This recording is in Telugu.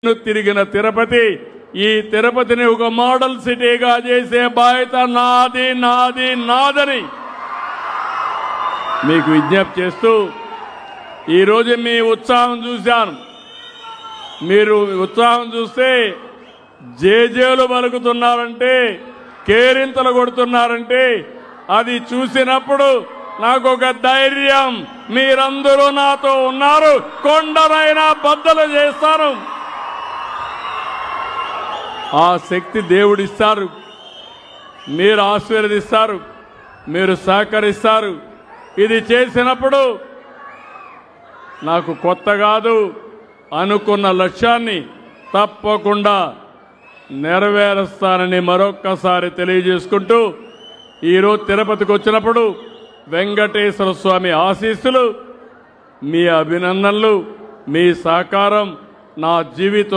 తిరిగిన తిరుపతి ఈ తిరుపతిని ఒక మోడల్ సిటీగా చేసే బాధ్యత నాది నాది నాదని మీకు విజ్ఞప్తి చేస్తూ ఈ రోజు మీ ఉత్సాహం చూశాను. మీరు ఉత్సాహం చూస్తే జేజేలు పలుకుతున్నారంటే కేరింతలు కొడుతున్నారంటే అది చూసినప్పుడు నాకు ఒక ధైర్యం, మీరందరూ నాతో ఉన్నారు, కొండనైనా బద్దలు చేస్తాను. ఆ శక్తి దేవుడిస్తారు, మీరు ఆశీర్వదిస్తారు, మీరు సహకరిస్తారు. ఇది చేసినప్పుడు నాకు కొత్త కాదు, అనుకున్న లక్ష్యాన్ని తప్పకుండా నెరవేరుస్తానని మరొక్కసారి తెలియజేసుకుంటూ ఈరోజు తిరుపతికి వచ్చినప్పుడు వెంకటేశ్వర స్వామి ఆశీస్సులు, మీ అభినందనలు, మీ సహకారం నా జీవితం